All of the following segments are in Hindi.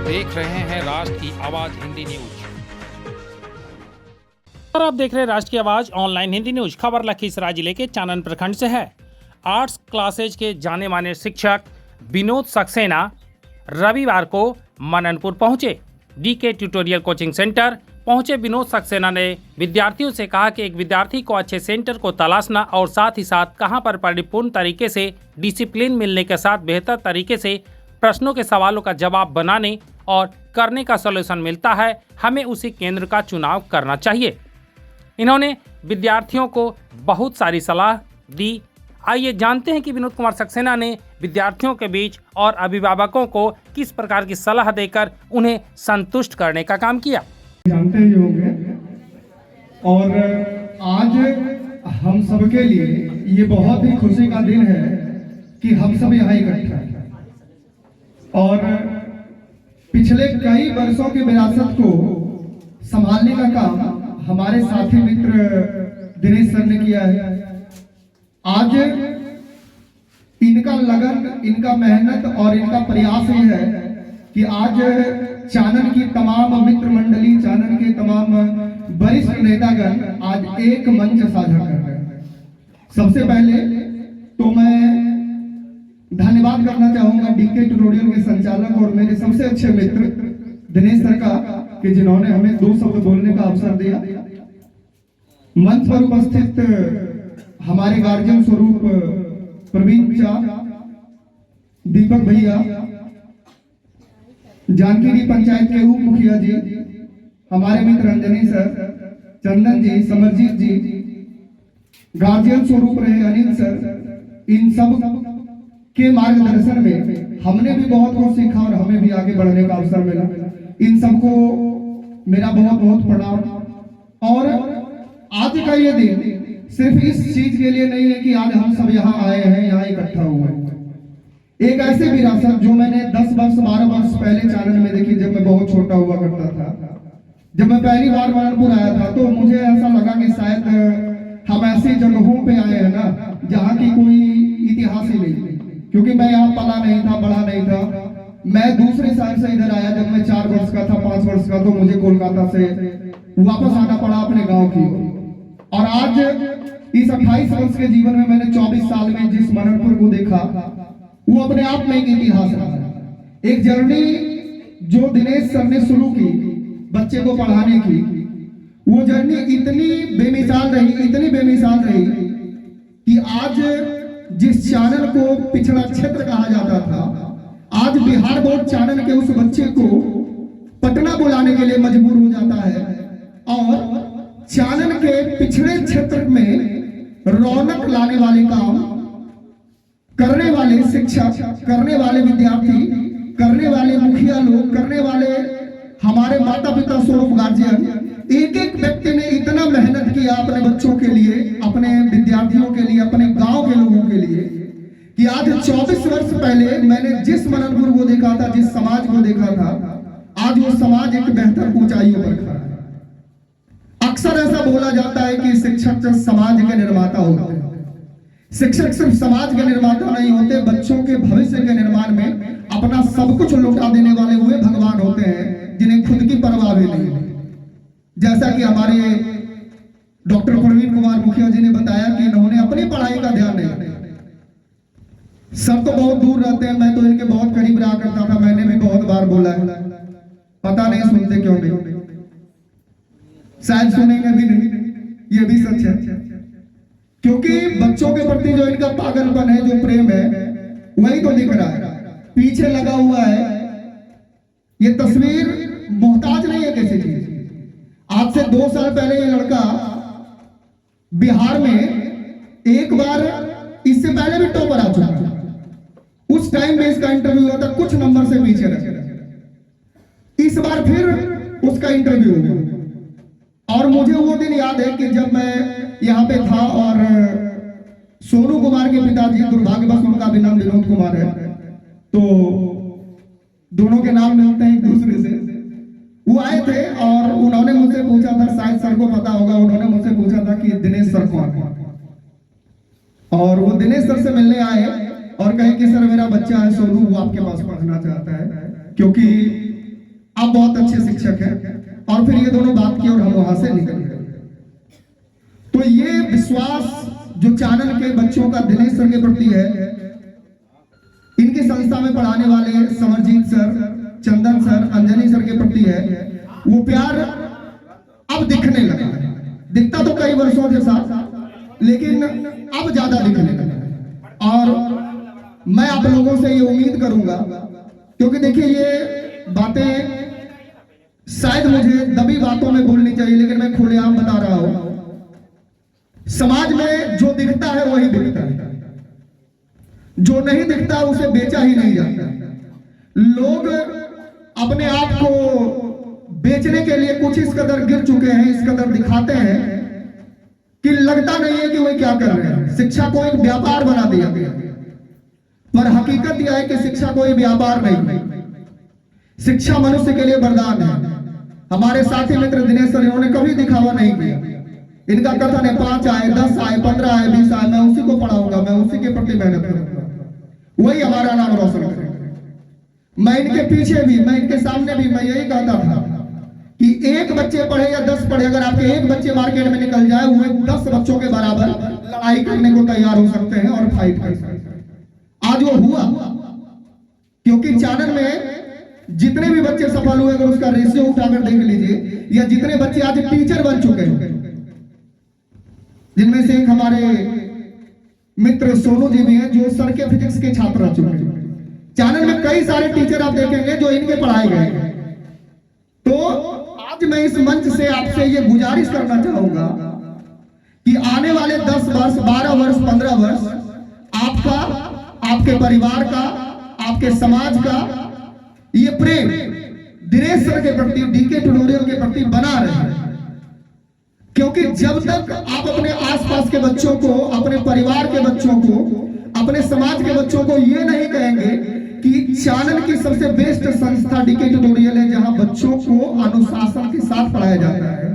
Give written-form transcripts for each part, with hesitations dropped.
देख रहे हैं राष्ट्र की आवाज हिंदी न्यूज। और आप देख रहे हैं राष्ट्र की आवाज ऑनलाइन हिंदी न्यूज। खबर लखीसराय जिले के चानन प्रखंड से है। आर्ट्स क्लासेज के जाने माने शिक्षक विनोद सक्सेना रविवार को मननपुर पहुंचे। डीके ट्यूटोरियल कोचिंग सेंटर पहुंचे विनोद सक्सेना ने विद्यार्थियों से कहा कि एक विद्यार्थी को अच्छे सेंटर को तलाशना और साथ ही साथ कहां पर परिपूर्ण तरीके से डिसिप्लिन मिलने के साथ बेहतर तरीके से प्रश्नों के सवालों का जवाब बनाने और करने का सॉल्यूशन मिलता है, हमें उसी केंद्र का चुनाव करना चाहिए। इन्होंने विद्यार्थियों को बहुत सारी सलाह दी। आइए जानते हैं कि विनोद कुमार सक्सेना ने विद्यार्थियों के बीच और अभिभावकों को किस प्रकार की सलाह देकर उन्हें संतुष्ट करने का काम किया। जानते ही होंगे और आज हम सबके लिए ये बहुत ही खुशी का दिन है कि हम सब यहाँ इकट्ठा हैं और पिछले कई वर्षों की विरासत को संभालने का काम हमारे साथी मित्र दिनेश सर ने किया है। आज इनका लगन, इनका मेहनत और इनका प्रयास ये है कि आज चानन की तमाम मित्र मंडली, चानन के तमाम वरिष्ठ नेतागण आज एक मंच साझा कर रहे हैं। सबसे पहले तो मैं धन्यवाद करना चाहूंगा डीके ट्यूटोरियल के संचालक और मेरे सबसे अच्छे मित्र दिनेश सर का कि जिन्होंने हमें 2 शब्द बोलने का अवसर दिया। मंच पर उपस्थित हमारे गार्जियन स्वरूप प्रवीण चा, दीपक भैया, जानकीरी पंचायत के उप मुखिया जी, हमारे मित्र अंजनी सर, चंदन जी, समरजीत जी, गार्जियन स्वरूप रहे अनिल सर, इन सब के मार्गदर्शन में हमने भी बहुत कुछ सीखा और हमें भी आगे बढ़ने का अवसर मिला। इन सबको मेरा बहुत बहुत प्रणाम। और आज का ये दिन सिर्फ इस चीज के लिए नहीं है कि आज हम सब यहाँ आए हैं, यहाँ इकट्ठा हुए हैं। एक ऐसी विरासत जो मैंने 10 वर्ष 12 वर्ष पहले चानन में देखी, जब मैं बहुत छोटा हुआ करता था। जब मैं पहली बार मननपुर आया था तो मुझे ऐसा लगा कि शायद हम ऐसी जगहों पे आए हैं ना जहाँ की कोई इतिहास ही नहीं, क्योंकि मैं यहाँ पला नहीं था, बड़ा नहीं था। मैं दूसरे शहर से इधर आया जब मैं 4 वर्ष का था, 5 वर्ष का, तो मुझे कोलकाता से वापस आना पड़ा अपने गांव की। और आज इस 28 वर्ष के जीवन में मैंने 24 साल में जिस मननपुर को देखा वो अपने आप में एक इतिहास रहा। एक जर्नी जो दिनेश सर ने शुरू की बच्चे को पढ़ाने की, वो जर्नी इतनी बेमिसाल रही, इतनी बेमिसाल रही कि आज जिस चानन को पिछड़ा क्षेत्र कहा जाता था, आज बिहार बोर्ड चानन के उस बच्चे को पटना बुलाने के लिए मजबूर हो जाता है। और चानन के पिछड़े क्षेत्र में रौनक लाने वाले काम करने वाले शिक्षक, करने वाले विद्यार्थी, करने वाले मुखिया लोग, करने वाले हमारे माता पिता स्वरूप गार्जियन, एक एक व्यक्ति ने इतना मेहनत किया अपने बच्चों के लिए, अपने विद्यार्थियों के लिए, अपने गांव के लोगों के लिए कि आज 24 वर्ष पहले मैंने जिस मननपुर को देखा था, जिस समाज को देखा था, आज वो समाज एक बेहतर ऊंचाइयों पर खड़ा है। अक्सर ऐसा बोला जाता है कि शिक्षक समाज के निर्माता होते हैं। शिक्षक सिर्फ समाज के निर्माता नहीं होते, बच्चों के भविष्य के निर्माण में अपना सब कुछ लौटा देने वाले हुए भगवान होते हैं, जिन्हें खुद की परवाह भी नहीं। जैसा कि हमारे डॉक्टर प्रवीण कुमार मुखिया जी ने बताया कि इन्होंने अपनी पढ़ाई का ध्यान नहीं रखा। सब तो बहुत दूर रहते हैं, मैं तो इनके बहुत करीब रहा करता था, मैंने भी बहुत बार बोला है, पता नहीं सुनते क्यों नहीं, शायद सुनेंगे भी नहीं, ये भी सच है। क्योंकि बच्चों के प्रति जो इनका पागलपन है, जो प्रेम है, वही तो दिख रहा है, पीछे लगा हुआ है। ये तस्वीर मोहताज नहीं है किसी चीज। आज से 2 साल पहले ये लड़का बिहार में एक बार, इससे पहले भी टॉपर आ चुका है, उस टाइम में इसका इंटरव्यू हुआ था, कुछ नंबर से पीछे रहे। इस बार फिर उसका इंटरव्यू हुआ और मुझे वो दिन याद है कि जब मैं यहाँ पे था और सोनू कुमार के पिताजी, दुर्भाग्यवश उनका भी नाम विनोद कुमार है, तो दोनों के नाम मिलते हैं एक दूसरे से। वो आए थे और उन्होंने मुझसे पूछा था, शायद सर को पता होगा, उन्होंने मुझसे पूछा था कि दिनेश सर कौन है। और वो दिनेश सर से मिलने आए और कहे कि सर मेरा बच्चा है सोनू, वो आपके पास पढ़ना चाहता है, क्योंकि आप बहुत अच्छे शिक्षक हैं। और फिर ये दोनों बात की और हम वहां से निकल गए। तो ये विश्वास जो चानन के बच्चों का दिनेश सर के प्रति है, इनकी संस्था में पढ़ाने वाले समरजीत सर, चंदन सर, अंजनी सर के प्रति है, वो प्यार अब दिखने लगा है। दिखता तो कई वर्षों के साथ, लेकिन अब ज्यादा दिखने लगा। और मैं आप लोगों से ये उम्मीद करूंगा, क्योंकि देखिए ये बातें शायद मुझे दबी बातों में बोलनी चाहिए, लेकिन मैं खुलेआम बता रहा हूं। समाज में जो दिखता है वही दिखता है, जो नहीं दिखता उसे बेचा ही नहीं जाता। लोग अपने आप को बेचने के लिए कुछ इस कदर गिर चुके हैं, इस कदर दिखाते हैं कि लगता नहीं है कि वे क्या कर रहे हैं। शिक्षा को एक व्यापार बना दिया गया, पर हकीकत यह है कि शिक्षा कोई व्यापार नहीं, शिक्षा मनुष्य के लिए वरदान है। हमारे साथी मित्र दिनेश सर, इन्होंने कभी दिखावा नहीं किया। इनका कथन है 5 आए, 10 आए, 15 आए, 20 आए, मैं उसी को पढ़ाऊंगा, मैं उसी के प्रति मेहनत करूंगा, वही हमारा नाम रोशन करेगा। मैं इनके पीछे भी, मैं इनके सामने भी मैं यही कहता था कि एक बच्चे पढ़े या 10 पढ़े, अगर आपके एक बच्चे मार्केट में निकल जाए, वो 10 बच्चों के बराबर लड़ाई करने को तैयार हो सकते हैं और फाइट कर सकते हैं। आज वो हुआ, क्योंकि चानन में जितने भी बच्चे सफल हुए, अगर उसका रेशियो उठाकर देख लीजिए, या जितने बच्चे आज टीचर बन चुके हैं, जिनमें से एक हमारे मित्र सोनू जी भी हैं, जो सर के फिजिक्स के छात्र रह चुके हैं। चानन में कई सारे टीचर आप देखेंगे जो इनके पढ़ाए गए हैं। तो आज मैं इस मंच से आपसे ये गुजारिश करना चाहूंगा कि आने वाले 10 वर्ष, 12 वर्ष, 15 वर्ष आपका, आपके परिवार का, आपके समाज का ये प्रेम दिनेश सर के प्रति, डीके ट्यूटोरियल के प्रति बना रहे। क्योंकि जब तक आप अपने आसपास के बच्चों को, अपने परिवार के बच्चों को, अपने समाज के बच्चों को ये नहीं कहेंगे कि चानन की सबसे बेस्ट संस्था डीके ट्यूटोरियल है, जहां बच्चों को अनुशासन के साथ पढ़ाया जाता है,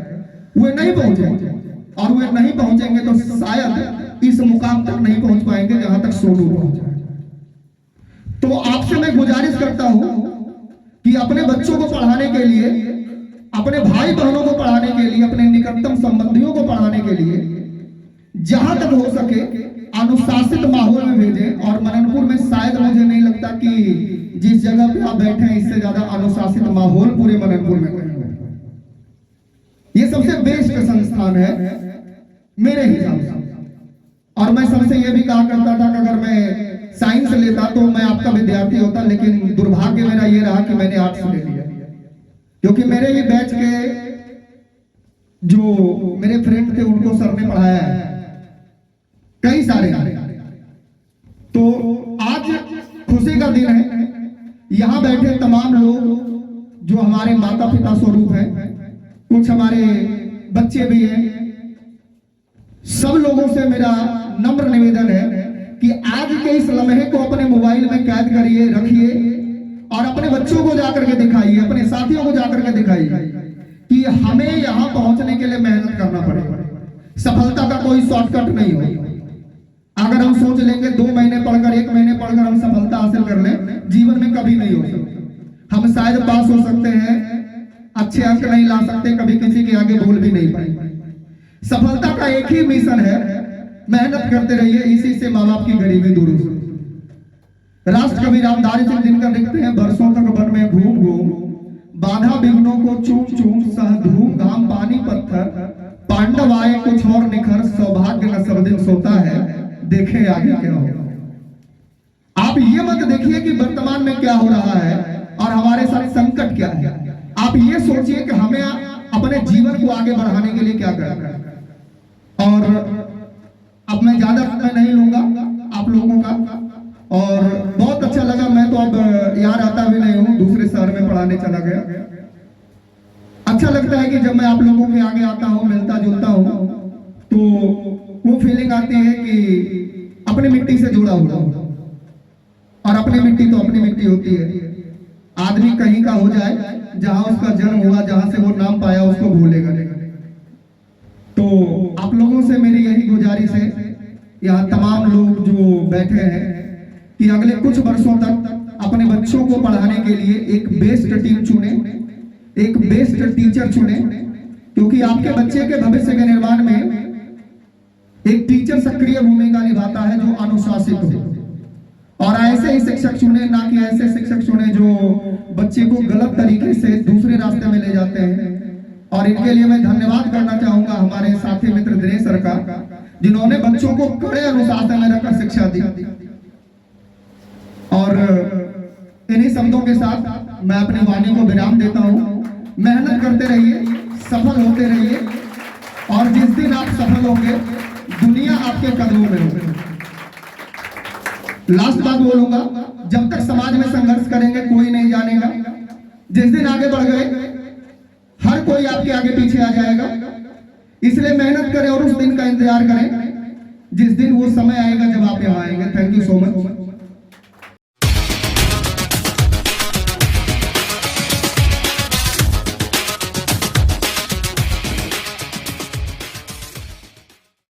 वे नहीं पहुंचेंगे। और वे नहीं पहुंचेंगे तो शायद इस मुकाम तक नहीं पहुंच पाएंगे जहां तक सोनू पहुंचा। तो आपसे मैं गुजारिश करता हूं कि अपने बच्चों को पढ़ाने के लिए, अपने भाई बहनों को पढ़ाने के लिए, अपने निकटतम संबंधियों को पढ़ाने के लिए जहां तक हो सके अनुशासित माहौल में भेजें। और मननपुर में शायद मुझे नहीं लगता कि जिस जगह पे आप बैठे हैं इससे ज्यादा अनुशासित माहौल पूरे मननपुर में कहीं हो। ये सबसे बेस्ट संस्थान है मेरे हिसाब से। और मैं सबसे यह भी कहा करता था कि अगर मैं साइंस लेता तो मैं आपका विद्यार्थी होता, लेकिन दुर्भाग्य मेरा ये रहा कि मैंने आर्ट्स ले लिया, क्योंकि मेरे ही बैच के जो मेरे फ्रेंड थे उनको सर ने पढ़ाया है, कई सारे। तो आज खुशी का दिन है, यहां बैठे तमाम लोग जो हमारे माता पिता स्वरूप हैं, कुछ हमारे बच्चे भी हैं, सब लोगों से मेरा नम्र निवेदन है कि आज के इस लम्हे को अपने मोबाइल में कैद करिए, रखिए और अपने बच्चों को जाकर के दिखाइए, अपने साथियों को जाकर के दिखाइए कि हमें यहां पहुंचने के लिए मेहनत करना पड़ेगा। सफलता का कोई शॉर्टकट नहीं हो। अगर हम सोच लेंगे 2 महीने पढ़कर, 1 महीने पढ़कर हम सफलता हासिल कर लें, जीवन में कभी नहीं हो सकता। हम शायद पास हो सकते हैं, अच्छे अंक नहीं ला सकते, कभी किसी के आगे बोल भी नहीं पाएंगे। सफलता का एक ही मिशन है, मेहनत करते रहिए, इसी से माँ बाप की गरीबी दूर हो सकती। राष्ट्रकवि रामधारी सिंह दिनकर लिखते हैं, बरसों तक वन में घूम घूम, बाधा विघ्नों को चूम चूम, सह धूम घाम पानी पत्थर, पांडव आए कुछ और निखर, सौभाग्य न सब दिन सोता है, देखे आगे क्या हो। आप ये मत देखिए कि वर्तमान में क्या हो रहा है और हमारे साथ संकट क्या है। आप ये सोचिए कि हमें अपने जीवन को आगे बढ़ाने के लिए क्या करना है। और अब मैं ज्यादा समय नहीं लूंगा आप लोगों का, और बहुत अच्छा लगा। मैं तो अब यहाँ रहता भी नहीं हूँ, दूसरे शहर में पढ़ाने चला गया। अच्छा लगता है कि जब मैं आप लोगों के आगे आता हूँ, मिलता जुलता हूँ, तो वो फीलिंग आती है कि अपनी मिट्टी से जुड़ा हुआ हूँ। और अपनी मिट्टी तो अपनी मिट्टी होती है। आदमी कहीं का हो जाए, जहां उसका जन्म हुआ, जहां से वो नाम पाया, उसको भूलेगा नहीं। तो आप लोगों से मेरी यही गुजारिश है, यहाँ तमाम लोग जो बैठे हैं, कि अगले कुछ वर्षों तक अपने बच्चों को पढ़ाने के लिए एक बेस्ट टीम चुने, एक बेस्ट टीचर चुने, क्योंकि आपके बच्चे के भविष्य के निर्माण में एक टीचर सक्रिय भूमिका निभाता है जो अनुशासित हो। और ऐसे ही शिक्षक चुने, ना कि ऐसे शिक्षक चुने जो बच्चे को गलत तरीके से दूसरे रास्ते में ले जाते हैं। और इनके लिए मैं धन्यवाद करना चाहूंगा हमारे साथी मित्र दिनेश सर का, जिन्होंने बच्चों को कड़े अनुशासन में रखकर शिक्षा दी। और इन्हीं शब्दों के साथ मैं अपनी वाणी को विराम देता हूं। मेहनत करते रहिए, सफल होते रहिए, और जिस दिन आप सफल होंगे दुनिया आपके कदमों में होगी। लास्ट बात बोलूंगा, जब तक समाज में संघर्ष करेंगे कोई नहीं जानेगा। जिस दिन आगे बढ़ गए हर कोई आपके आगे पीछे आ जाएगा। इसलिए मेहनत करें और उस दिन का इंतजार करें जिस दिन वो समय आएगा जब आप यहाँ आएंगे। Thank you so much.